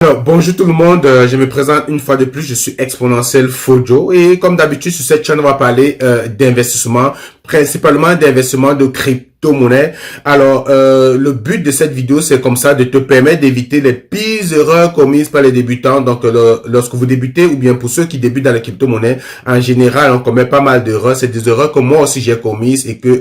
Alors, bonjour tout le monde, je me présente une fois de plus, je suis Exponentiel Fojo et comme d'habitude sur cette chaîne on va parler d'investissement, principalement d'investissement de crypto-monnaie. Alors, le but de cette vidéo c'est comme ça de te permettre d'éviter les pires erreurs commises par les débutants. Donc, lorsque vous débutez ou bien pour ceux qui débutent dans la crypto-monnaie, en général on commet pas mal d'erreurs. C'est des erreurs que moi aussi j'ai commises et que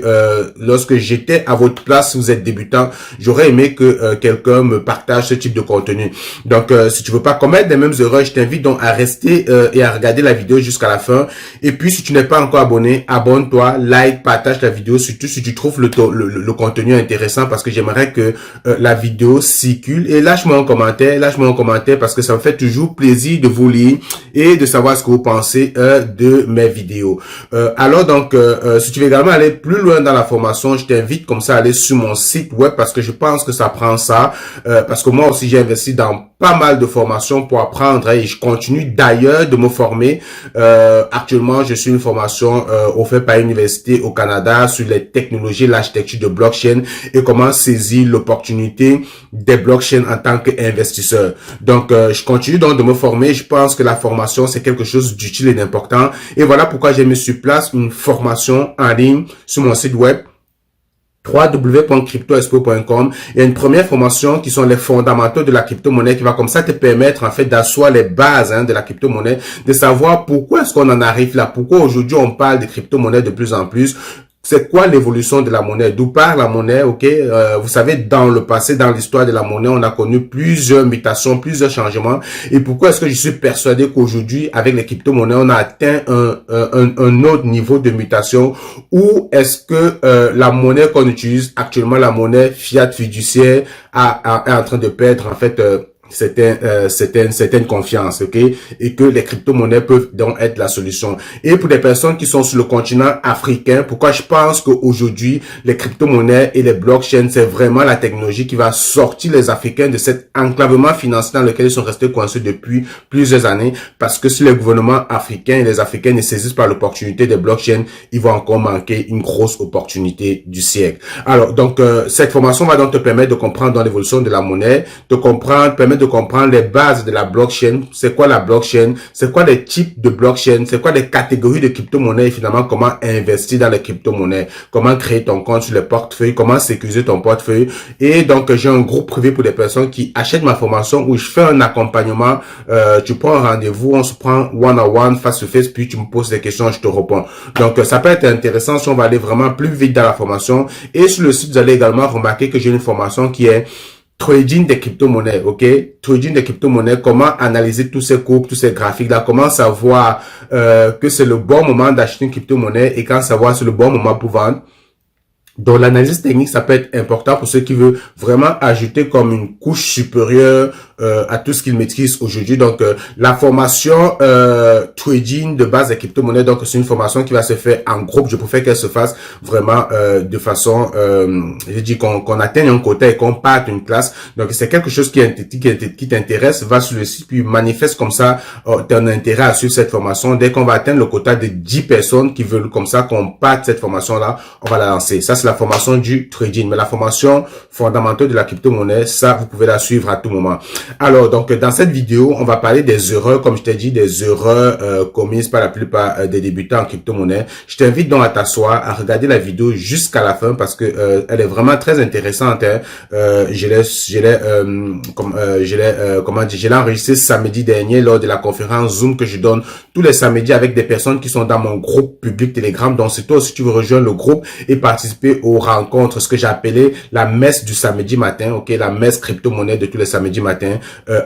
lorsque j'étais à votre place, si vous êtes débutant, j'aurais aimé que quelqu'un me partage ce type de contenu. Donc, si tu veux pas commettre les mêmes erreurs, je t'invite donc à rester et à regarder la vidéo jusqu'à la fin. Et puis, si tu n'es pas encore abonné, abonne-toi, like, partage la vidéo, surtout si tu trouves le contenu intéressant parce que j'aimerais que la vidéo circule. Et lâche-moi un commentaire parce que ça me fait toujours plaisir de vous lire et de savoir ce que vous pensez de mes vidéos. Alors donc, si tu veux également aller plus loin dans la formation, je t'invite comme ça à aller sur mon site web parce que je pense que ça prend ça. Parce que moi aussi, j'ai investi dans pas mal de formations pour apprendre et je continue d'ailleurs de me former. Actuellement, je suis une formation offerte par l'université au Canada sur les technologies, l'architecture de blockchain et comment saisir l'opportunité des blockchains en tant qu'investisseur. Donc, je continue donc de me former. Je pense que la formation, c'est quelque chose d'utile et d'important. Et voilà pourquoi j'ai mis sur place une formation en ligne sur mon site web www.cryptoexpo.com. Il y a une première formation qui sont les fondamentaux de la crypto-monnaie qui va comme ça te permettre en fait d'asseoir les bases de la crypto-monnaie, de savoir pourquoi est-ce qu'on en arrive là, pourquoi aujourd'hui on parle de crypto-monnaie de plus en plus. C'est quoi l'évolution de la monnaie? D'où part la monnaie? Ok, vous savez, dans le passé, dans l'histoire de la monnaie, on a connu plusieurs mutations, plusieurs changements. Et pourquoi est-ce que je suis persuadé qu'aujourd'hui, avec les crypto-monnaies, on a atteint un autre niveau de mutation? Ou est-ce que la monnaie qu'on utilise actuellement, la monnaie fiat fiduciaire, est en train de perdre en fait certaine confiance, ok, et que les crypto-monnaies peuvent donc être la solution. Et pour des personnes qui sont sur le continent africain, pourquoi je pense qu'aujourd'hui, les crypto-monnaies et les blockchains, c'est vraiment la technologie qui va sortir les Africains de cet enclavement financier dans lequel ils sont restés coincés depuis plusieurs années, parce que si les gouvernements africains et les Africains ne saisissent pas l'opportunité des blockchains, ils vont encore manquer une grosse opportunité du siècle. Alors, donc, cette formation va donc te permettre de comprendre dans l'évolution de la monnaie, permettre de comprendre les bases de la blockchain. C'est quoi la blockchain? C'est quoi les types de blockchain? C'est quoi les catégories de crypto-monnaies? Et finalement, comment investir dans les crypto-monnaies? Comment créer ton compte sur le portefeuille? Comment sécuriser ton portefeuille? Et donc, j'ai un groupe privé pour les personnes qui achètent ma formation où je fais un accompagnement. Tu prends un rendez-vous, on se prend one-on-one, face-to-face, puis tu me poses des questions, je te réponds. Donc, ça peut être intéressant si on va aller vraiment plus vite dans la formation. Et sur le site, vous allez également remarquer que j'ai une formation qui est trading des crypto-monnaies, ok? Trading des crypto-monnaies, comment analyser tous ces courbes, tous ces graphiques-là, comment savoir que c'est le bon moment d'acheter une crypto-monnaie et quand savoir c'est le bon moment pour vendre. Donc, l'analyse technique, ça peut être important pour ceux qui veulent vraiment ajouter comme une couche supérieure à tout ce qu'ils maîtrisent aujourd'hui. Donc, la formation trading de base des crypto-monnaies, donc c'est une formation qui va se faire en groupe. Je préfère qu'elle se fasse vraiment de façon, je dis qu'on atteigne un quota et qu'on parte une classe. Donc, c'est quelque chose qui t'intéresse, va sur le site, puis manifeste comme ça ton intérêt à suivre cette formation. Dès qu'on va atteindre le quota de 10 personnes qui veulent comme ça qu'on parte cette formation-là, on va la lancer. Ça, c'est la formation du trading. Mais la formation fondamentale de la crypto-monnaie, ça, vous pouvez la suivre à tout moment. Alors, donc, dans cette vidéo, on va parler des erreurs, comme je t'ai dit, des erreurs commises par la plupart des débutants en crypto-monnaie. Je t'invite donc à t'asseoir, à regarder la vidéo jusqu'à la fin parce que elle est vraiment très intéressante. Hein. Je l'ai enregistré samedi dernier lors de la conférence Zoom que je donne tous les samedis avec des personnes qui sont dans mon groupe public Telegram. Donc, c'est toi aussi tu veux rejoindre le groupe et participer aux rencontres, ce que j'ai appelé la messe du samedi matin, ok, la messe crypto-monnaie de tous les samedis matins.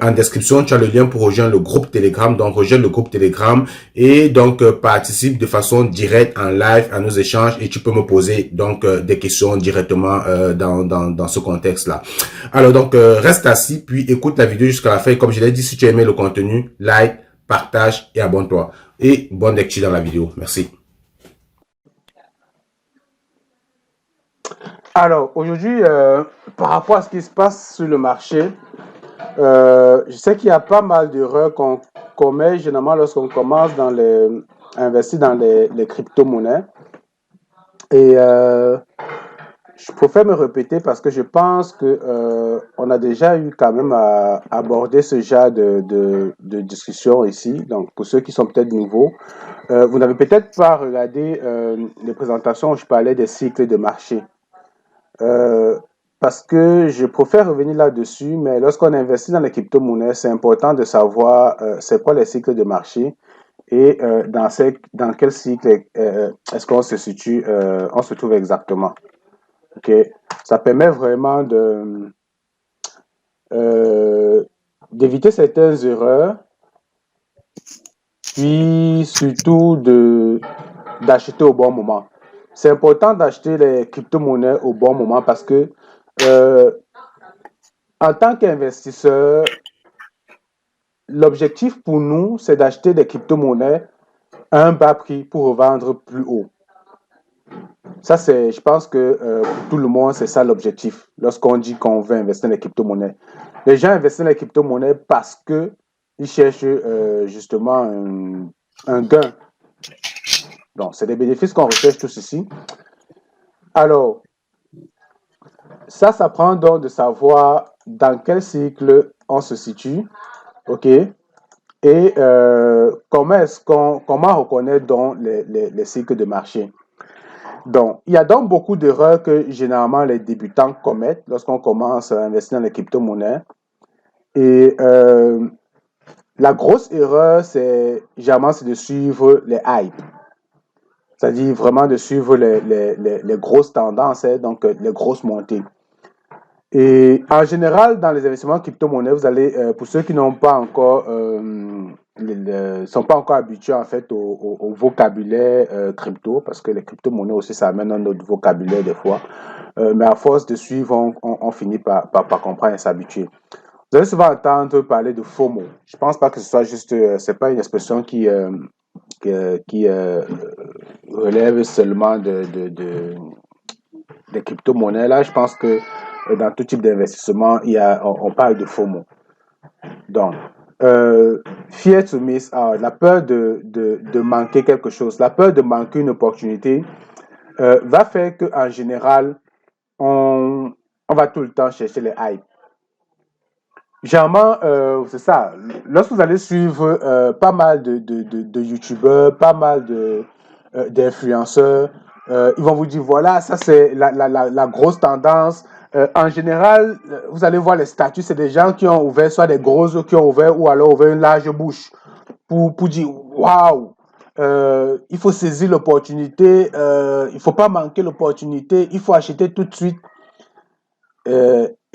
En description, tu as le lien pour rejoindre le groupe Telegram. Donc, rejoins le groupe Telegram et donc participe de façon directe en live à nos échanges et tu peux me poser donc des questions directement dans ce contexte-là. Alors donc, reste assis puis écoute la vidéo jusqu'à la fin. Comme je l'ai dit, si tu as aimé le contenu, like, partage et abonne-toi. Et bonne lecture dans la vidéo. Merci. Alors, aujourd'hui, par rapport à ce qui se passe sur le marché, je sais qu'il y a pas mal d'erreurs qu'on commet généralement lorsqu'on commence à investir dans les crypto-monnaies. Et Je préfère me répéter parce que je pense que on a déjà eu quand même à aborder ce genre de discussion ici. Donc, pour ceux qui sont peut-être nouveaux, vous n'avez peut-être pas regardé les présentations où je parlais des cycles de marché. Euh, Parce que je préfère revenir là-dessus, mais lorsqu'on investit dans les crypto-monnaies, c'est important de savoir c'est quoi les cycles de marché et dans quel cycle est-ce qu'on se situe, on se trouve exactement. Ok, ça permet vraiment euh, d'éviter certaines erreurs, puis surtout d'acheter au bon moment. C'est important d'acheter les crypto-monnaies au bon moment parce que euh, en tant qu'investisseur, l'objectif pour nous, c'est d'acheter des crypto-monnaies à un bas prix pour revendre plus haut. Ça, je pense que pour tout le monde, c'est ça l'objectif lorsqu'on dit qu'on veut investir dans les crypto-monnaies. Les gens investissent dans les crypto-monnaies parce qu'ils cherchent justement un gain. Donc, c'est des bénéfices qu'on recherche tous ici. Alors, ça prend donc de savoir dans quel cycle on se situe, OK? Et comment reconnaître donc les cycles de marché. Donc, il y a donc beaucoup d'erreurs que généralement les débutants commettent lorsqu'on commence à investir dans les crypto-monnaies. Et la grosse erreur, généralement, c'est de suivre les hypes. C'est-à-dire vraiment de suivre les grosses tendances, hein, donc les grosses montées. Et en général, dans les investissements crypto-monnaies, vous allez, pour ceux qui n'ont pas encore, sont pas encore habitués en fait au vocabulaire crypto, parce que les crypto-monnaies aussi, ça amène un autre vocabulaire des fois. Mais à force de suivre, on finit par comprendre et s'habituer. Vous allez souvent entendre parler de FOMO. Je pense pas que ce soit juste, c'est pas une expression qui relève seulement des crypto-monnaies. Là, je pense que dans tout type d'investissement, on parle de FOMO. Donc, fear to miss out, la peur de manquer quelque chose, la peur de manquer une opportunité, va faire qu'en général, on va tout le temps chercher les hypes. Généralement, c'est ça. Lorsque vous allez suivre pas mal de YouTubeurs, pas mal d'influenceurs, ils vont vous dire, voilà, ça c'est la grosse tendance. En général, vous allez voir les statuts, c'est des gens qui ont ouvert, soit des grosses qui ont ouvert, ou alors ouvert une large bouche pour dire, waouh, il faut saisir l'opportunité, il ne faut pas manquer l'opportunité, il faut acheter tout de suite.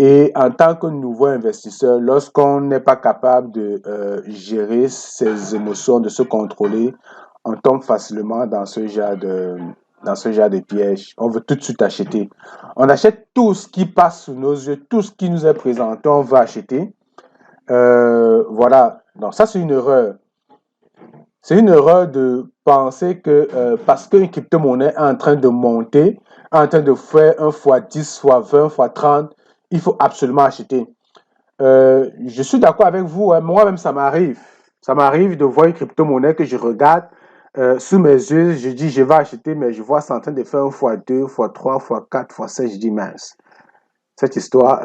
Et en tant que nouveau investisseur, lorsqu'on n'est pas capable de gérer ses émotions, de se contrôler, on tombe facilement dans ce genre de piège. On veut tout de suite acheter. On achète tout ce qui passe sous nos yeux, tout ce qui nous est présenté, on veut acheter. Voilà. Donc ça, c'est une erreur. C'est une erreur de penser que parce qu'une crypto-monnaie est en train de monter, en train de faire un fois 10, fois 20, fois 30, il faut absolument acheter. Je suis d'accord avec vous, hein, moi-même ça m'arrive. Ça m'arrive de voir une crypto-monnaie que je regarde sous mes yeux, je dis je vais acheter, mais je vois ça en train de faire un fois 2, fois 3, fois 4, fois 7, je dis mince. Cette histoire,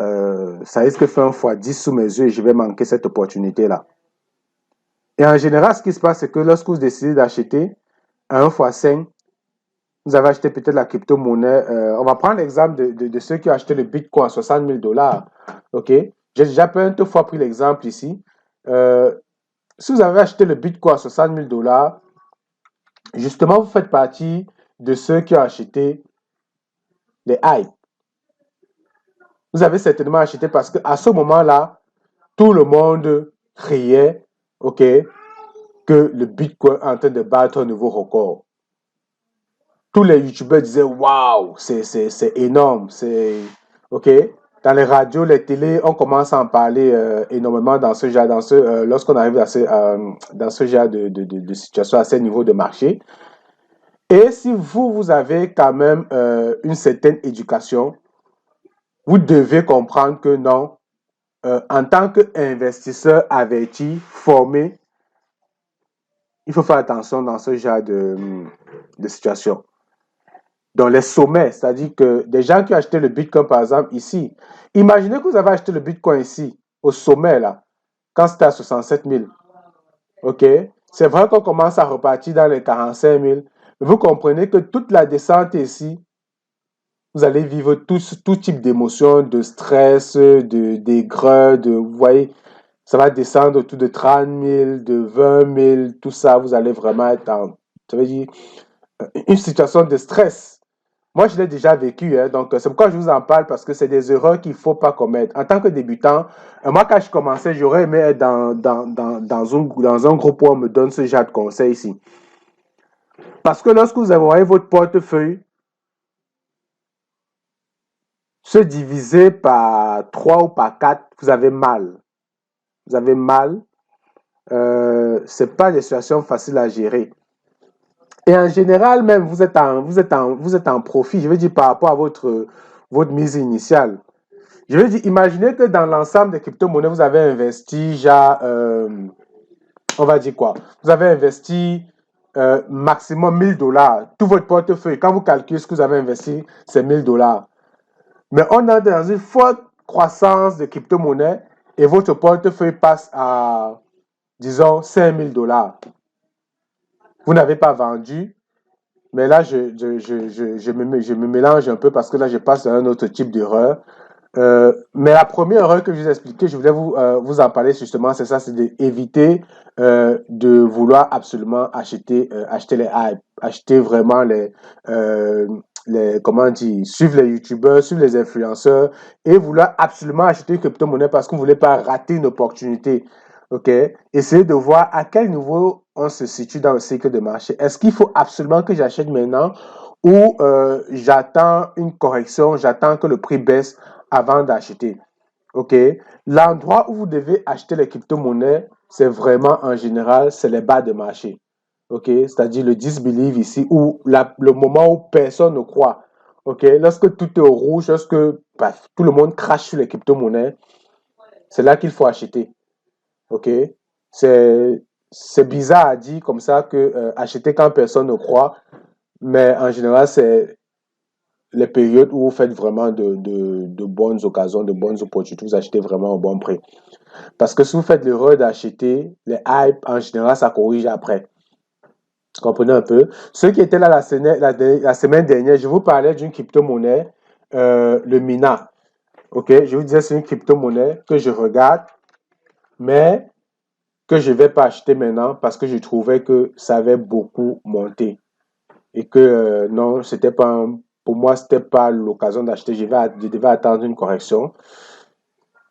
ça risque de faire un fois 10 sous mes yeux et je vais manquer cette opportunité-là. Et en général, ce qui se passe, c'est que lorsque vous décidez d'acheter à 1 fois 5, vous avez acheté peut-être la crypto-monnaie. On va prendre l'exemple de ceux qui ont acheté le Bitcoin à 60 000 $. OK? J'ai déjà plein de fois pris l'exemple ici. Euh, Si vous avez acheté le Bitcoin à 60 000 $, justement, vous faites partie de ceux qui ont acheté les hype. Vous avez certainement acheté parce qu'à ce moment-là, tout le monde criait, OK, que le Bitcoin est en train de battre un nouveau record. Tous les youtubeurs disaient waouh, c'est énorme, c'est ok. Dans les radios, les télés, on commence à en parler énormément dans ce genre, lorsqu'on arrive dans ce genre de situation à ce niveau de marché. Et si vous avez quand même une certaine éducation, vous devez comprendre que non, en tant qu'investisseur averti, formé, il faut faire attention dans ce genre de situation. dans les sommets, c'est-à-dire que des gens qui ont acheté le Bitcoin, par exemple, ici, imaginez que vous avez acheté le Bitcoin ici, au sommet, là, quand c'était à 67 000. OK? C'est vrai qu'on commence à repartir dans les 45 000. Mais vous comprenez que toute la descente ici, vous allez vivre tout type d'émotions, de stress, d'aigreur, vous voyez, ça va descendre autour de 30 000, de 20 000, tout ça, vous allez vraiment être ça veut dire, une situation de stress. Moi, je l'ai déjà vécu, hein, donc c'est pourquoi je vous en parle, parce que c'est des erreurs qu'il ne faut pas commettre. En tant que débutant, moi, quand je commençais, j'aurais aimé être dans un groupe où on me donne ce genre de conseils ici. Parce que lorsque vous avez votre portefeuille se diviser par 3 ou par 4, vous avez mal. Vous avez mal. Ce n'est pas des situations faciles à gérer. Et en général, même, vous êtes en profit, je veux dire, par rapport à votre mise initiale. Je veux dire, imaginez que dans l'ensemble des crypto-monnaies, vous avez investi, genre, on va dire quoi? Vous avez investi maximum 1000 $. Tout votre portefeuille, quand vous calculez ce que vous avez investi, c'est 1000 $. Mais on est dans une forte croissance de crypto-monnaies et votre portefeuille passe à, disons, 5000 $. Vous n'avez pas vendu, mais là, je me mélange un peu parce que là, je passe à un autre type d'erreur. Mais la première erreur que je vous ai expliquée, je voulais vous en parler justement, c'est ça, c'est d'éviter de vouloir absolument acheter les hype, acheter vraiment comment dire, suivre les youtubeurs, suivre les influenceurs et vouloir absolument acheter une crypto-monnaie parce que vous ne voulez pas rater une opportunité. OK? Essayez de voir à quel niveau on se situe dans le cycle de marché. Est-ce qu'il faut absolument que j'achète maintenant ou j'attends une correction, j'attends que le prix baisse avant d'acheter? OK? L'endroit où vous devez acheter les crypto-monnaies, c'est vraiment en général, c'est les bas de marché. OK? C'est-à-dire le disbelief ici, où le moment où personne ne croit. OK? Lorsque tout est au rouge, lorsque tout le monde crache sur les crypto-monnaies, c'est là qu'il faut acheter. OK? C'est bizarre à dire comme ça que acheter quand personne ne croit, mais en général, c'est les périodes où vous faites vraiment de bonnes occasions, de bonnes opportunités, vous achetez vraiment au bon prix. Parce que si vous faites l'erreur d'acheter les hype, en général, ça corrige après. Vous comprenez un peu? Ceux qui étaient là la semaine dernière, je vous parlais d'une crypto-monnaie, le Mina. OK? Je vous disais, c'est une crypto-monnaie que je regarde, mais que je ne vais pas acheter maintenant parce que je trouvais que ça avait beaucoup monté. Et que non, c'était pas pour moi, c'était pas l'occasion d'acheter. Je devais attendre une correction.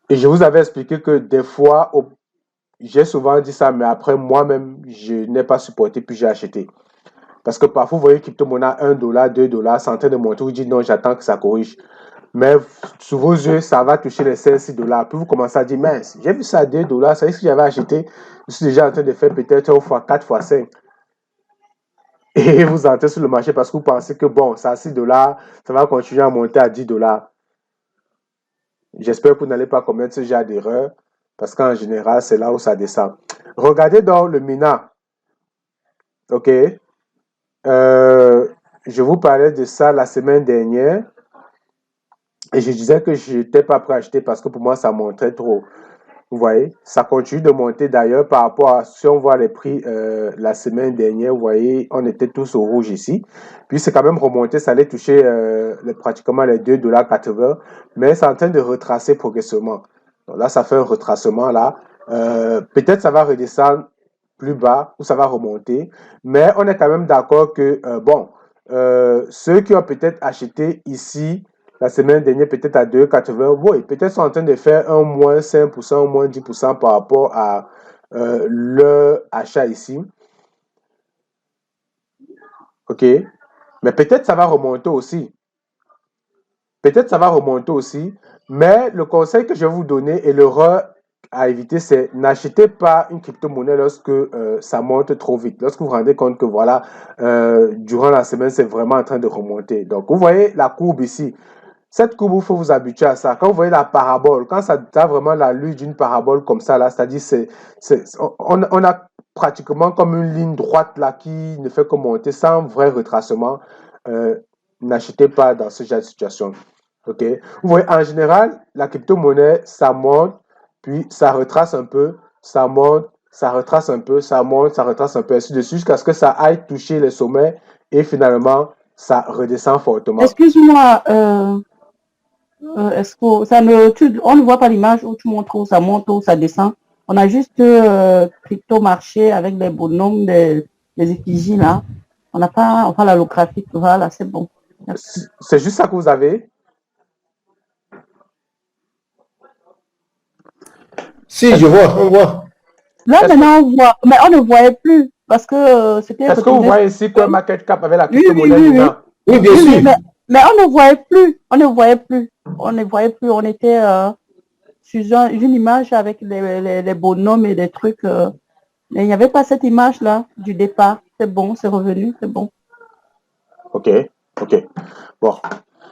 Et je vous avais expliqué que des fois, j'ai souvent dit ça, mais après, moi-même, je n'ai pas supporté, puis j'ai acheté. Parce que parfois, vous voyez crypto-monnaie à 1 $, 2 $, c'est en train de monter, vous dites non, j'attends que ça corrige. Mais sous vos yeux, ça va toucher les 5, 6 $. Puis vous commencez à dire, mince, j'ai vu ça à 2 $, ça veut dire que j'avais acheté, je suis déjà en train de faire peut-être 1 fois 4 fois 5. Et vous entrez sur le marché parce que vous pensez que bon, ça à 6 $, ça va continuer à monter à 10 $. J'espère que vous n'allez pas commettre ce genre d'erreur parce qu'en général, c'est là où ça descend. Regardez donc le Mina. OK? Je vous parlais de ça la semaine dernière et je disais que je n'étais pas prêt à acheter parce que pour moi, ça montrait trop. Vous voyez, ça continue de monter d'ailleurs par rapport à, si on voit les prix la semaine dernière, vous voyez, on était tous au rouge ici. Puis c'est quand même remonté, ça allait toucher pratiquement les 2,80 $, mais c'est en train de retracer progressivement. Donc là, ça fait un retracement là. Peut-être ça va redescendre plus bas ou ça va remonter, mais on est quand même d'accord que, bon, ceux qui ont peut-être acheté ici, la semaine dernière, peut-être à 2,80, oui, peut-être sont en train de faire un moins 5%, moins 10% par rapport à leur achat ici. OK? Mais peut-être ça va remonter aussi. Peut-être ça va remonter aussi. Mais le conseil que je vais vous donner et l'erreur à éviter, c'est n'achetez pas une crypto-monnaie lorsque ça monte trop vite. Lorsque vous vous rendez compte que voilà, durant la semaine, c'est vraiment en train de remonter. Donc, vous voyez la courbe ici. Cette courbe, il faut vous habituer à ça. Quand vous voyez la parabole, quand ça a vraiment l'allure d'une parabole comme ça, là, c'est-à-dire on a pratiquement comme une ligne droite là qui ne fait que monter sans vrai retracement. Euh, n'achetez pas dans ce genre de situation. OK? Vous voyez, en général, la crypto-monnaie, ça monte, puis ça retrace un peu, ça monte, ça retrace un peu, ça monte, ça retrace un peu, ainsi de suite, jusqu'à ce que ça aille toucher le sommet et finalement, ça redescend fortement. Excuse-moi, est-ce que on ne voit pas l'image où tu montres où ça monte, où ça descend. On a juste crypto marché avec des bonhommes, des effigies là. On n'a pas, enfin la graphique, voilà, c'est bon. C'est juste ça que vous avez? Si, je vois, on voit. Là maintenant on voit, mais on ne voyait plus parce que c'était. Est-ce que vous voyez ici que market cap avec la Oui, crypto-monnaie oui, oui, dedans? Oui, bien sûr. mais on ne voyait plus, on ne voyait plus, on était sur une image avec les bonhommes et des trucs. Mais il n'y avait pas cette image-là du départ. C'est bon, c'est revenu, c'est bon. OK, OK. Bon.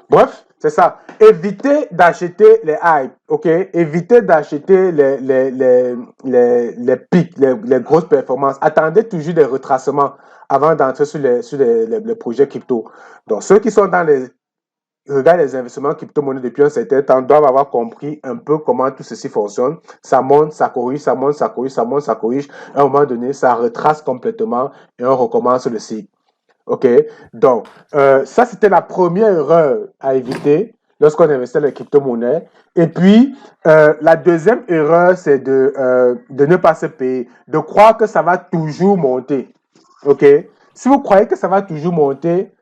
Bref, c'est ça. Évitez d'acheter les hypes, OK? Évitez d'acheter les pics, les grosses performances. Attendez toujours des retracements avant d'entrer sur les projets crypto. Donc, ceux qui sont dans regardent les investissements crypto-monnaies depuis un certain temps doivent avoir compris un peu comment tout ceci fonctionne. Ça monte, ça corrige, ça monte, ça corrige, ça monte, ça corrige. À un moment donné, ça retrace complètement et on recommence le cycle. OK? Donc, ça, c'était la première erreur à éviter lorsqu'on investit dans les crypto-monnaies. Et puis, la deuxième erreur, c'est de ne pas se payer, de croire que ça va toujours monter. OK? Si vous croyez que ça va toujours monter,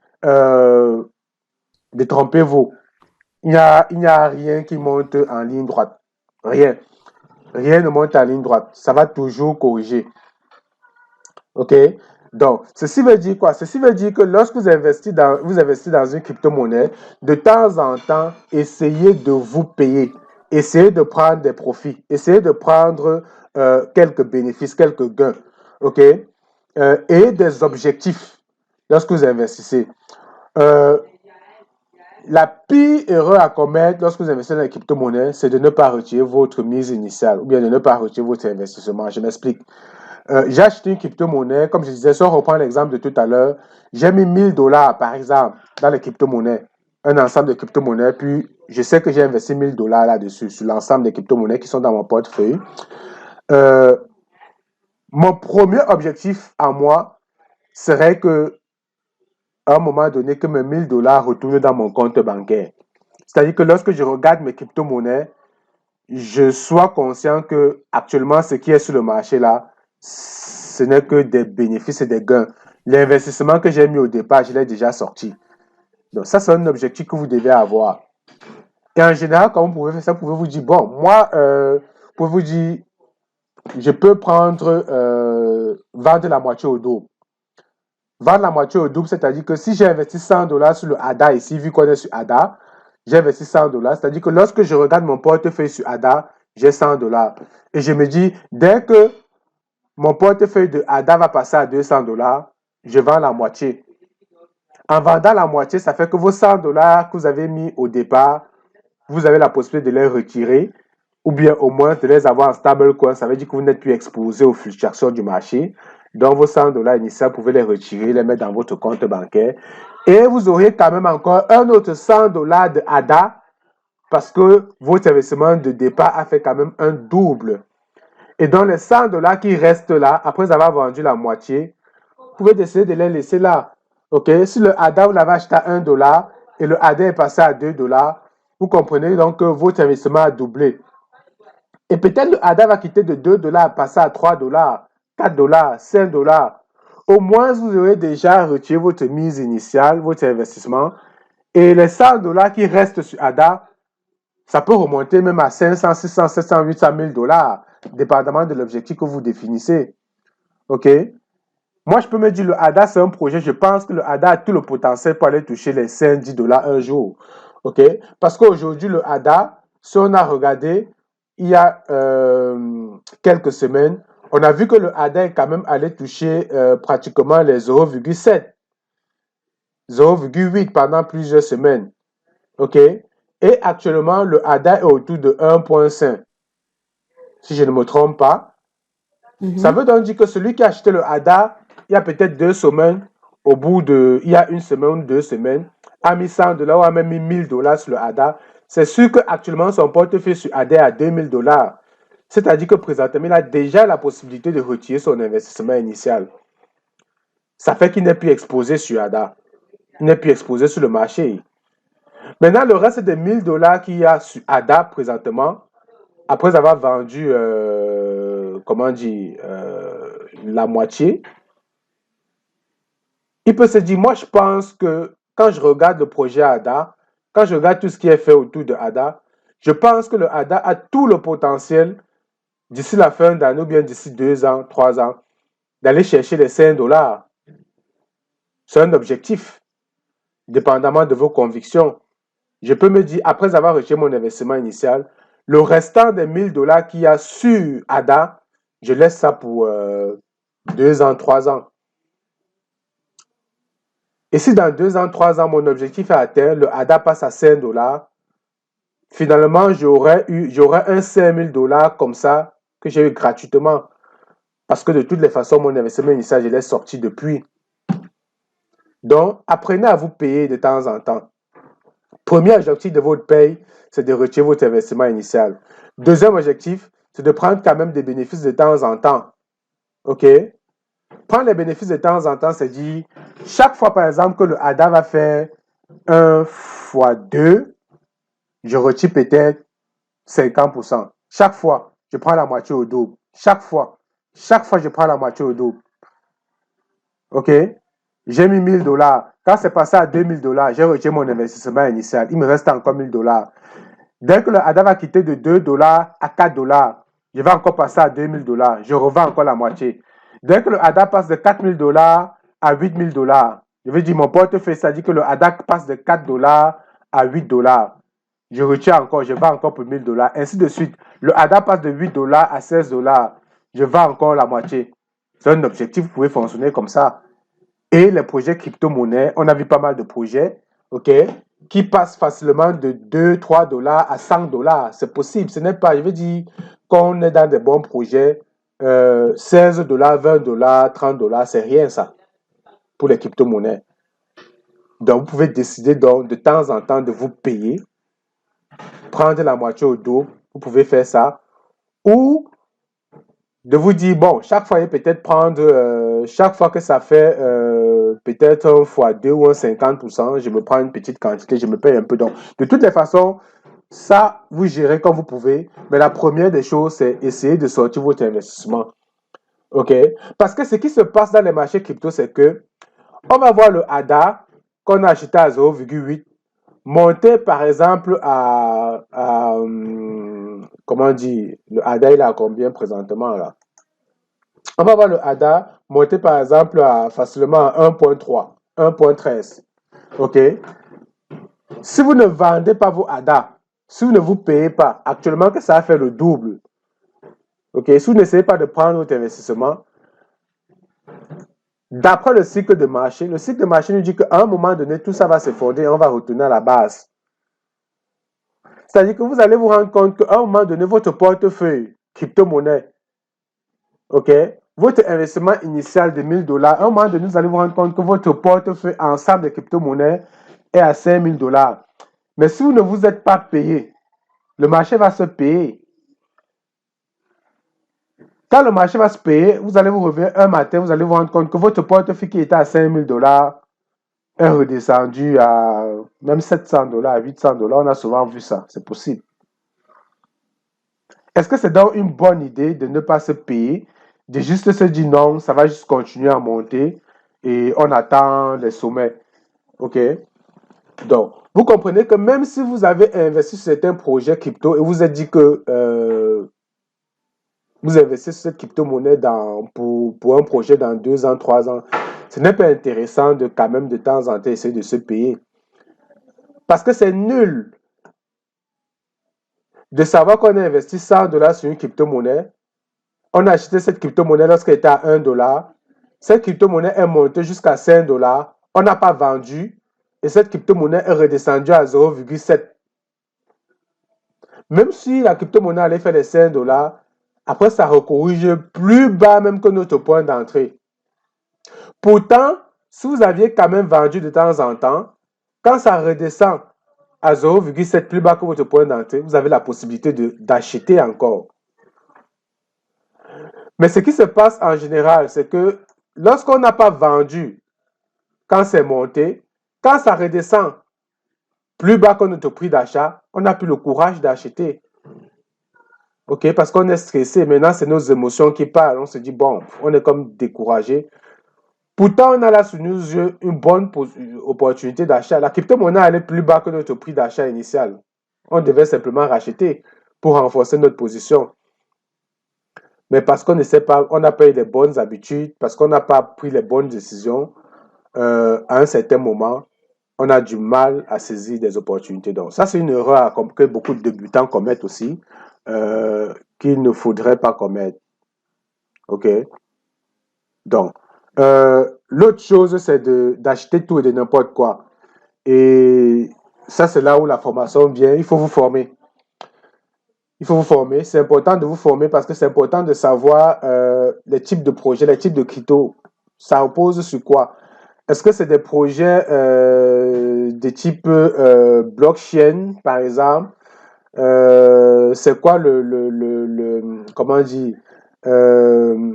détrompez-vous. Il n'y a rien qui monte en ligne droite. Rien. Rien ne monte en ligne droite. Ça va toujours corriger. OK? Donc, ceci veut dire quoi? Ceci veut dire que lorsque vous investissez dans une crypto-monnaie, de temps en temps, essayez de vous payer. Essayez de prendre des profits. Essayez de prendre quelques bénéfices, quelques gains. OK? Et des objectifs lorsque vous investissez. La pire erreur à commettre lorsque vous investissez dans les crypto-monnaies, c'est de ne pas retirer votre mise initiale ou bien de ne pas retirer votre investissement. Je m'explique. J'ai acheté une crypto-monnaie, comme je disais, si on reprend l'exemple de tout à l'heure, j'ai mis 1000 $ par exemple dans les crypto-monnaies, un ensemble de crypto-monnaies, puis je sais que j'ai investi 1000 $ là-dessus, sur l'ensemble des crypto-monnaies qui sont dans mon portefeuille. Mon premier objectif à moi serait que, à un moment donné, que mes 1000 $ retournent dans mon compte bancaire. C'est-à-dire que lorsque je regarde mes crypto-monnaies, je sois conscient que actuellement, ce qui est sur le marché là, ce n'est que des bénéfices et des gains. L'investissement que j'ai mis au départ, je l'ai déjà sorti. Donc ça, c'est un objectif que vous devez avoir. Et en général, quand vous pouvez faire ça, vous pouvez vous dire, bon, moi, vous pouvez vous dire, je peux prendre, vendre la moitié au double. Vendre la moitié au double, c'est-à-dire que si j'ai investi 100 $ sur le ADA ici, vu qu'on est sur ADA, j'ai investi 100 $. C'est-à-dire que lorsque je regarde mon portefeuille sur ADA, j'ai 100 $. Et je me dis, dès que mon portefeuille de ADA va passer à 200 $, je vends la moitié. En vendant la moitié, ça fait que vos 100 $ que vous avez mis au départ, vous avez la possibilité de les retirer ou bien au moins de les avoir en stablecoin. Ça veut dire que vous n'êtes plus exposé aux fluctuations du marché. Donc, vos 100 $ initiaux, vous pouvez les retirer, les mettre dans votre compte bancaire. Et vous aurez quand même encore un autre 100 $ de ADA parce que votre investissement de départ a fait quand même un double. Et dans les 100 $ qui restent là, après avoir vendu la moitié, vous pouvez décider de les laisser là. OK? Si le ADA, vous l'avez acheté à 1 $ et le ADA est passé à 2 $, vous comprenez donc que votre investissement a doublé. Et peut-être le ADA va quitter de 2 $, passer à 3 $, 4 $, 5 $. Au moins, vous aurez déjà retiré votre mise initiale, votre investissement. Et les 100 $ qui restent sur ADA, ça peut remonter même à 500, 600, 700, 800 000 $, dépendamment de l'objectif que vous définissez. OK? Moi, je peux me dire, le ADA, c'est un projet. Je pense que le ADA a tout le potentiel pour aller toucher les 5, 10 $ un jour. OK? Parce qu'aujourd'hui, le ADA, si on a regardé, il y a quelques semaines, on a vu que le ADA est quand même allé toucher pratiquement les 0,7, 0,8 pendant plusieurs semaines. OK? Et actuellement, le ADA est autour de 1,5. Si je ne me trompe pas. Ça veut donc dire que celui qui a acheté le ADA, il y a peut-être 2 semaines, au bout de, il y a une semaine ou 2 semaines, a mis $100 ou a même mis $1000 sur le ADA, c'est sûr qu'actuellement, son portefeuille sur ADA est à $2000. C'est-à-dire que présentement, il a déjà la possibilité de retirer son investissement initial. Ça fait qu'il n'est plus exposé sur ADA. Il n'est plus exposé sur le marché. Maintenant, le reste des $1000 qu'il y a sur ADA présentement, après avoir vendu, comment dire, la moitié, il peut se dire, moi, je pense que quand je regarde le projet ADA, quand je regarde tout ce qui est fait autour de ADA, je pense que le ADA a tout le potentiel d'ici la fin d'année ou bien d'ici 2 ans, 3 ans, d'aller chercher les $5. C'est un objectif, dépendamment de vos convictions. Je peux me dire, après avoir retiré mon investissement initial, le restant des $1000 qu'il y a sur ADA, je laisse ça pour 2 ans, 3 ans. Et si dans 2 ans, 3 ans, mon objectif est atteint, le ADA passe à $5, finalement, j'aurais un $5000 comme ça que j'ai eu gratuitement. Parce que de toutes les façons, mon investissement initial, je l'ai sorti depuis. Donc, apprenez à vous payer de temps en temps. Premier objectif de votre paye, c'est de retirer votre investissement initial. Deuxième objectif, c'est de prendre quand même des bénéfices de temps en temps. OK? Prendre les bénéfices de temps en temps, c'est dire, chaque fois, par exemple, que le ADA va faire 1 fois 2, je retire peut-être 50%. Chaque fois, je prends la moitié au double. Chaque fois, je prends la moitié au double. OK? J'ai mis $1000. Quand c'est passé à $2000, j'ai retiré mon investissement initial. Il me reste encore $1000. Dès que le ADA va quitter de $2 à $4, je vais encore passer à $2000. Je revends encore la moitié. Dès que le ADA passe de $4000 à $8000, je vais dire mon portefeuille, c'est-à-dire que le ADA passe de $4 à $8. Je retire encore, je vends encore pour $1000. Ainsi de suite. Le ADA passe de $8 à $16. Je vends encore la moitié. C'est un objectif, vous pouvez fonctionner comme ça. Et les projets crypto-monnaies, on a vu pas mal de projets, OK, qui passent facilement de $2-3 à $100. C'est possible. Ce n'est pas, je veux dire, quand on est dans des bons projets, $16, $20, $30, c'est rien ça, pour les crypto-monnaies. Donc, vous pouvez décider donc, de temps en temps de vous payer, prendre la moitié au dos, vous pouvez faire ça, ou de vous dire, bon, chaque fois, peut-être prendre, chaque fois que ça fait peut-être 1 fois 2 ou un 50%, je me prends une petite quantité, je me paye un peu. Donc, de toutes les façons, ça, vous gérez comme vous pouvez. Mais la première des choses, c'est essayer de sortir votre investissement. OK? Parce que ce qui se passe dans les marchés crypto, c'est que on va voir le ADA qu'on a acheté à 0,8 monter, par exemple, comment dire, le ADA, il est à combien présentement là? On va voir le ADA monter, par exemple, facilement à 1.3, 1.13. OK? Si vous ne vendez pas vos ADA, si vous ne vous payez pas, actuellement que ça a fait le double, OK? Si vous n'essayez pas de prendre votre investissement, d'après le cycle de marché nous dit qu'à un moment donné, tout ça va s'effondrer et on va retourner à la base. C'est-à-dire que vous allez vous rendre compte qu'à un moment donné, votre portefeuille crypto-monnaie, OK, votre investissement initial de $1000, à un moment donné, vous allez vous rendre compte que votre portefeuille ensemble de crypto-monnaies est à $5000. Mais si vous ne vous êtes pas payé, le marché va se payer. Quand le marché va se payer, vous allez vous réveiller un matin, vous allez vous rendre compte que votre portefeuille qui était à $5000 est redescendu à même $700, à $800. On a souvent vu ça, c'est possible. Est-ce que c'est donc une bonne idée de ne pas se payer, de juste se dire non, ça va juste continuer à monter et on attend les sommets? OK? Donc, vous comprenez que même si vous avez investi sur certains projets crypto et vous êtes dit que vous investissez sur cette crypto-monnaie pour un projet dans 2 ans, 3 ans, ce n'est pas intéressant de quand même de temps en temps essayer de se payer. Parce que c'est nul de savoir qu'on a investi $100 sur une crypto-monnaie. On a acheté cette crypto-monnaie lorsqu'elle était à $1. Cette crypto-monnaie est montée jusqu'à $5. On n'a pas vendu et cette crypto-monnaie est redescendue à 0,7. Même si la crypto-monnaie allait faire les $5, après ça recorrige plus bas même que notre point d'entrée. Pourtant, si vous aviez quand même vendu de temps en temps, quand ça redescend à 0,7 plus bas que votre point d'entrée, vous avez la possibilité d'acheter encore. Mais ce qui se passe en général, c'est que lorsqu'on n'a pas vendu quand c'est monté, quand ça redescend plus bas que notre prix d'achat, on n'a plus le courage d'acheter. OK? Parce qu'on est stressé. Maintenant, c'est nos émotions qui parlent. On se dit, bon, on est comme découragé. Pourtant, on a là sous nos yeux une bonne opportunité d'achat. La crypto-monnaie allait plus bas que notre prix d'achat initial. On devait simplement racheter pour renforcer notre position. Mais parce qu'on ne sait pas, on n'a pas eu les bonnes habitudes, parce qu'on n'a pas pris les bonnes décisions, à un certain moment, on a du mal à saisir des opportunités. Donc, ça, c'est une erreur que beaucoup de débutants commettent aussi, qu'il ne faudrait pas commettre. OK? Donc, l'autre chose, c'est d'acheter tout et de n'importe quoi. Et ça, c'est là où la formation vient. Il faut vous former. Il faut vous former. C'est important de vous former parce que c'est important de savoir les types de projets, les types de crypto. Ça repose sur quoi? Est-ce que c'est des projets de type blockchain, par exemple? C'est quoi comment on dit? Euh,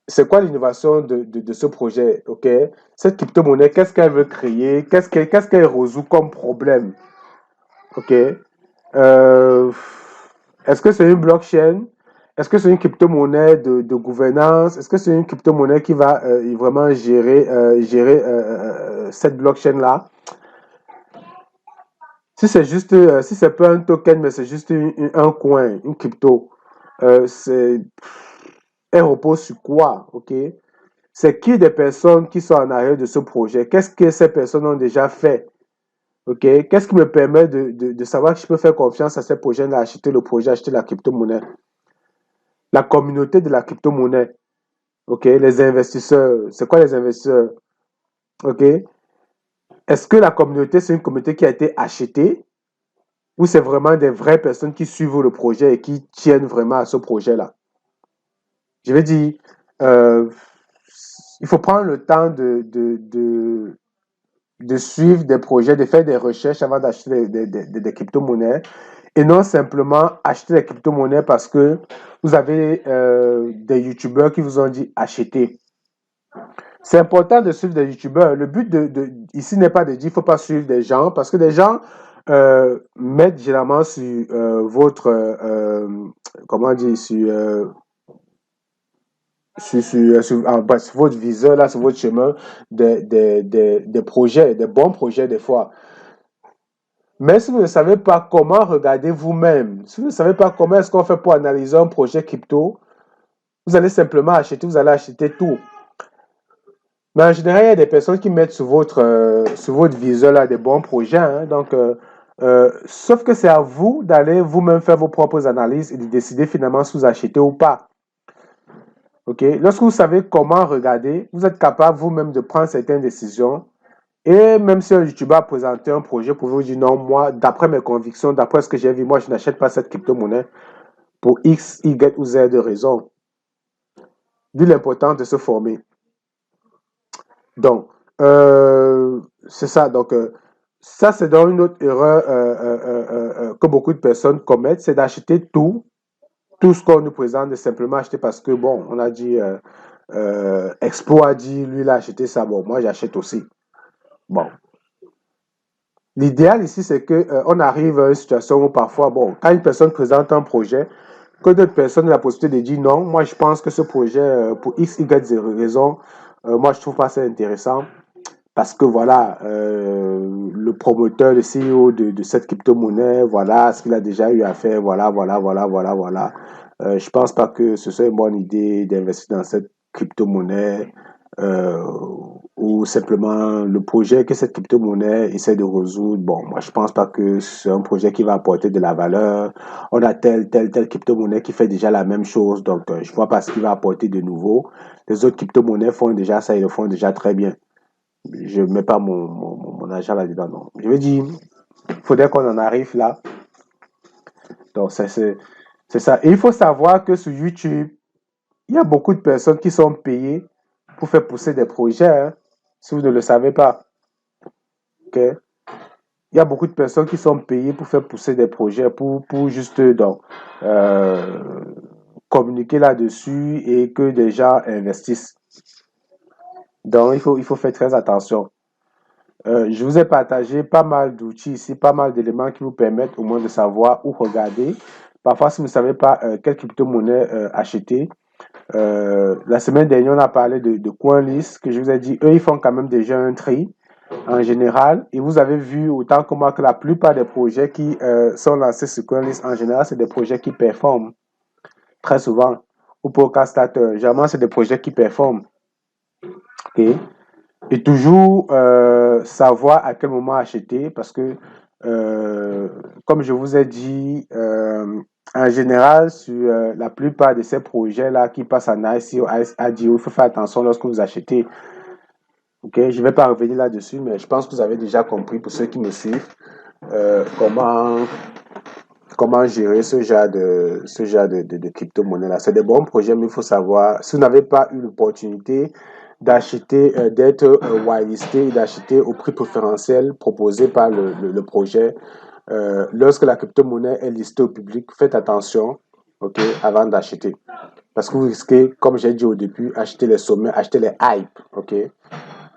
c'est quoi l'innovation de ce projet? OK? Cette crypto-monnaie, qu'est-ce qu'elle veut créer? Qu'est-ce qu'elle résout comme problème? OK? Euh, Est-ce que c'est une blockchain? Est-ce que c'est une crypto-monnaie de gouvernance? Est-ce que c'est une crypto-monnaie qui va vraiment gérer cette blockchain-là? Si c'est juste, si c'est pas un token, mais c'est juste un coin, une crypto, elle repose sur quoi? OK? C'est qui des personnes qui sont en arrière de ce projet? Qu'est-ce que ces personnes ont déjà fait? OK? Qu'est-ce qui me permet de savoir que je peux faire confiance à ces projets-là, acheter le projet, acheter la crypto-monnaie? La communauté de la crypto-monnaie. OK? Les investisseurs. C'est quoi les investisseurs? OK? Est-ce que la communauté, c'est une communauté qui a été achetée ou c'est vraiment des vraies personnes qui suivent le projet et qui tiennent vraiment à ce projet-là? Je vais dire, euh, il faut prendre le temps de suivre des projets, de faire des recherches avant d'acheter des crypto-monnaies et non simplement acheter des crypto-monnaies parce que vous avez des youtubeurs qui vous ont dit acheter. C'est important de suivre des youtubeurs. Le but ici n'est pas de dire qu'il ne faut pas suivre des gens parce que des gens mettent généralement sur votre, comment dire, sur votre viseur, là, sur votre chemin, des projets, des bons projets des fois. Mais si vous ne savez pas comment regarder vous-même, si vous ne savez pas comment est-ce qu'on fait pour analyser un projet crypto, vous allez simplement acheter, vous allez acheter tout. Mais en général, il y a des personnes qui mettent sur votre viseur là, des bons projets. Hein, donc, sauf que c'est à vous d'aller vous-même faire vos propres analyses et de décider finalement si vous achetez ou pas. OK? Lorsque vous savez comment regarder, vous êtes capable vous-même de prendre certaines décisions. Et même si un YouTuber a présenté un projet, pour vous dire non, moi, d'après mes convictions, d'après ce que j'ai vu, moi, je n'achète pas cette crypto-monnaie pour X, Y ou Z de raisons. D'où l'importance de se former. Donc, c'est ça. Donc, ça, c'est dans une autre erreur que beaucoup de personnes commettent, c'est d'acheter tout ce qu'on nous présente, de simplement acheter parce que, bon, on a dit, Expo a dit, lui, il a acheté ça, bon, moi, j'achète aussi. Bon. L'idéal ici, c'est qu'on arrive à une situation où parfois, bon, quand une personne présente un projet, que d'autres personnes ont la possibilité de dire non, moi, je pense que ce projet, pour X, Y raison, moi, je trouve pas ça intéressant. Parce que voilà, le promoteur, le CEO de cette crypto-monnaie, voilà ce qu'il a déjà eu à faire, voilà. Je pense pas que ce soit une bonne idée d'investir dans cette crypto-monnaie ou simplement le projet que cette crypto-monnaie essaie de résoudre. Bon, moi, je pense pas que c'est un projet qui va apporter de la valeur. On a telle crypto-monnaie qui fait déjà la même chose, donc je vois pas ce qui va apporter de nouveau. Les autres crypto-monnaies font déjà ça, ils le font déjà très bien. Je ne mets pas mon argent là-dedans, non. Je veux dire, il faudrait qu'on en arrive là. Donc, c'est ça. Et il faut savoir que sur YouTube, il y a beaucoup de personnes qui sont payées pour faire pousser des projets. Hein. si vous ne le savez pas. Ok? Il y a beaucoup de personnes qui sont payées pour faire pousser des projets, pour juste donc, communiquer là-dessus et que des gens investissent. Donc, il faut faire très attention. Je vous ai partagé pas mal d'outils ici, pas mal d'éléments qui vous permettent au moins de savoir où regarder. Parfois, si vous ne savez pas quelle crypto-monnaie acheter, la semaine dernière, on a parlé de CoinList, que je vous ai dit, eux, ils font quand même déjà un tri en général. Et vous avez vu autant que moi que la plupart des projets qui sont lancés sur CoinList, en général, c'est des projets qui performent très souvent. Ou pour Castarter, généralement, c'est des projets qui performent. OK? Et toujours savoir à quel moment acheter parce que, comme je vous ai dit, en général, sur la plupart de ces projets-là qui passent en ICO, IDO, il faut faire attention lorsque vous achetez. Okay? Je ne vais pas revenir là-dessus, mais je pense que vous avez déjà compris pour ceux qui me suivent comment gérer ce genre de crypto-monnaie-là. C'est des bons projets, mais il faut savoir, si vous n'avez pas eu l'opportunité d'acheter, d'être whitelisté et d'acheter au prix préférentiel proposé par le projet, lorsque la crypto-monnaie est listée au public, faites attention, ok, avant d'acheter. Parce que vous risquez, comme j'ai dit au début, acheter les sommets, acheter les hypes, ok.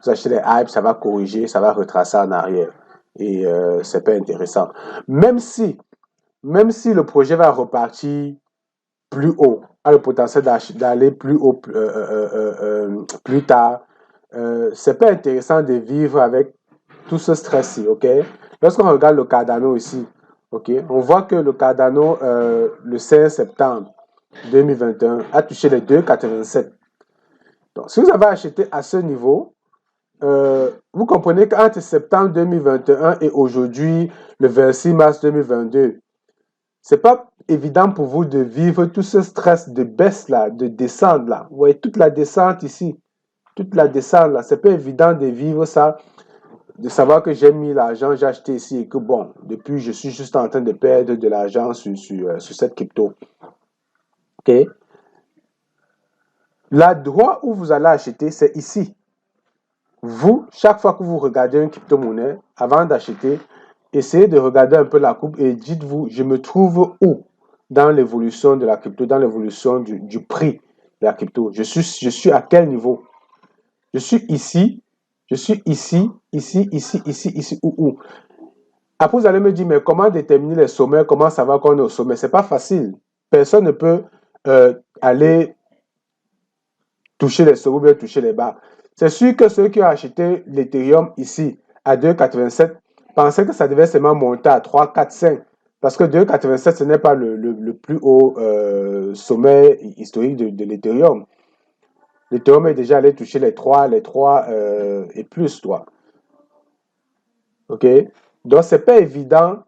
Vous achetez les hypes, ça va corriger, ça va retracer en arrière. Et c'est pas intéressant. Même si le projet va repartir plus haut, a le potentiel d'aller plus haut plus tard, c'est pas intéressant de vivre avec tout ce stress-ci, ok? Lorsqu'on regarde le Cardano ici, ok, on voit que le Cardano, le 16 septembre 2021, a touché les 2,87. Donc, si vous avez acheté à ce niveau, vous comprenez qu'entre septembre 2021 et aujourd'hui, le 26 mars 2022, c'est pas évident pour vous de vivre tout ce stress de baisse là, de descente là. Vous voyez toute la descente ici, toute la descente là, c'est pas évident de vivre ça, de savoir que j'ai mis l'argent, j'ai acheté ici et que bon, depuis je suis juste en train de perdre de l'argent sur cette crypto. Ok? L'endroit où vous allez acheter, c'est ici. Vous, chaque fois que vous regardez une crypto-monnaie, avant d'acheter, essayez de regarder un peu la courbe et dites-vous, je me trouve où dans l'évolution de la crypto, dans l'évolution du prix de la crypto. Je suis à quel niveau? Je suis ici, ici, où? Après, vous allez me dire, mais comment déterminer les sommets? Comment savoir qu'on est au sommet? C'est pas facile. Personne ne peut aller toucher les sommets ou bien toucher les bas. C'est sûr que ceux qui ont acheté l'Ethereum ici à 2,87 pensaient que ça devait seulement monter à 3, 4, 5. Parce que 2,87, ce n'est pas le plus haut sommet historique de l'Ethereum. L'Ethereum est déjà allé toucher les 3 et plus, toi. OK? Donc, c'est pas évident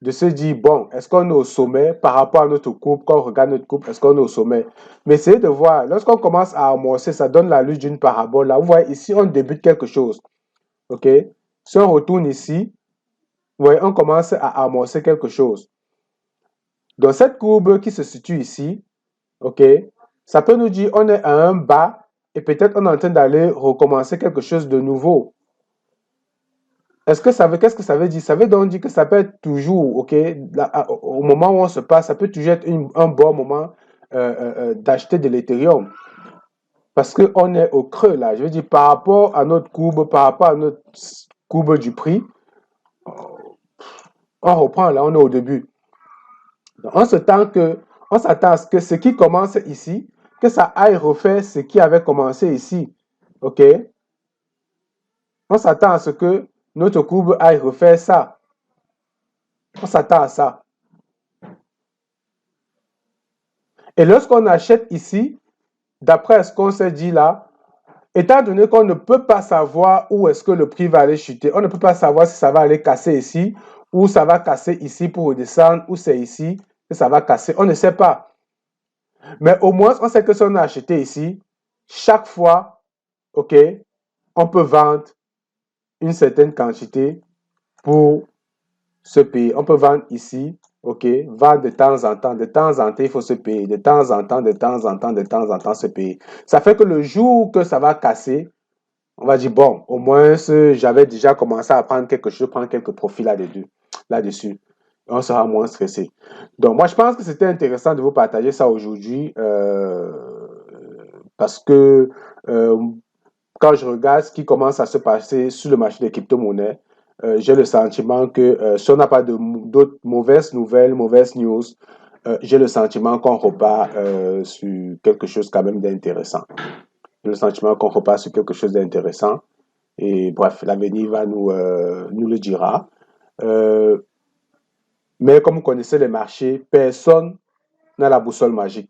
de se dire, bon, est-ce qu'on est au sommet par rapport à notre courbe? Quand on regarde notre courbe, est-ce qu'on est au sommet? Mais essayez de voir, lorsqu'on commence à amorcer, ça donne l'allure d'une parabole. Là, vous voyez, ici, on débute quelque chose. OK? Si on retourne ici, vous voyez, on commence à amorcer quelque chose. Donc, cette courbe qui se situe ici, OK, ça peut nous dire on est à un bas et peut-être on est en train d'aller recommencer quelque chose de nouveau. Qu'est-ce que ça veut dire? Ça veut donc dire que ça peut être toujours, ok, là, au moment où on se passe, ça peut toujours être un bon moment d'acheter de l'Ethereum. Parce qu'on est au creux là. Je veux dire, par rapport à notre courbe, par rapport à notre courbe du prix, on reprend là, on est au début. Donc, on s'attend à ce que ce qui commence ici, que ça aille refaire ce qui avait commencé ici. Ok? On s'attend à ce que notre courbe aille refaire ça. On s'attend à ça. Et lorsqu'on achète ici, d'après ce qu'on s'est dit là, étant donné qu'on ne peut pas savoir où est-ce que le prix va aller chuter, on ne peut pas savoir si ça va aller casser ici, ou ça va casser ici pour redescendre, ou c'est ici que ça va casser. On ne sait pas. Mais au moins, on sait que si on a acheté ici, chaque fois, ok, on peut vendre une certaine quantité pour se payer. On peut vendre ici, ok, vendre de temps en temps, il faut se payer, de temps en temps, se payer. Ça fait que le jour que ça va casser, On va dire, bon, au moins, j'avais déjà commencé à prendre quelque chose, prendre quelques profils là-dessus. On sera moins stressé. Donc, moi, je pense que c'était intéressant de vous partager ça aujourd'hui parce que euh, quand je regarde ce qui commence à se passer sur le marché des crypto-monnaies, j'ai le sentiment que si on n'a pas d'autres mauvaises nouvelles, mauvaises news, j'ai le sentiment qu'on repart sur quelque chose quand même d'intéressant. J'ai le sentiment qu'on repart sur quelque chose d'intéressant. Et bref, l'avenir va nous le dira. Euh, mais comme vous connaissez les marchés, personne n'a la boussole magique.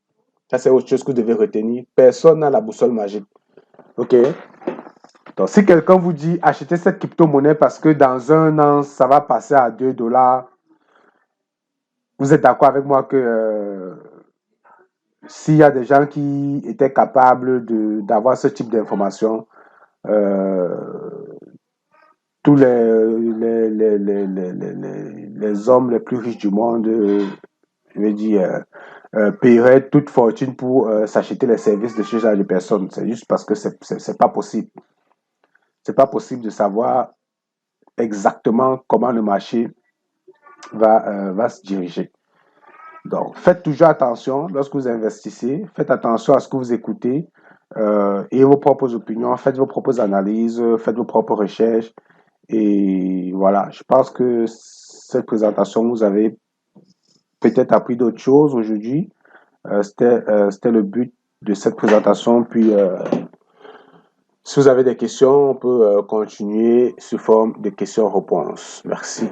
Ça, c'est autre chose que vous devez retenir. Personne n'a la boussole magique. OK? Donc, si quelqu'un vous dit achetez cette crypto-monnaie parce que dans un an, ça va passer à 2 dollars, vous êtes d'accord avec moi que s'il y a des gens qui étaient capables d'avoir ce type d'informations, euh, tous les hommes les plus riches du monde, je veux dire, paieraient toute fortune pour s'acheter les services de ce genre de personnes. C'est juste parce que c'est pas possible. C'est pas possible de savoir exactement comment le marché va se diriger. Donc, faites toujours attention lorsque vous investissez. Faites attention à ce que vous écoutez et vos propres opinions. Faites vos propres analyses, faites vos propres recherches. Et voilà, je pense que cette présentation, vous avez peut-être appris d'autres choses aujourd'hui. C'était le but de cette présentation. Puis, si vous avez des questions, on peut continuer sous forme de questions-réponses. Merci.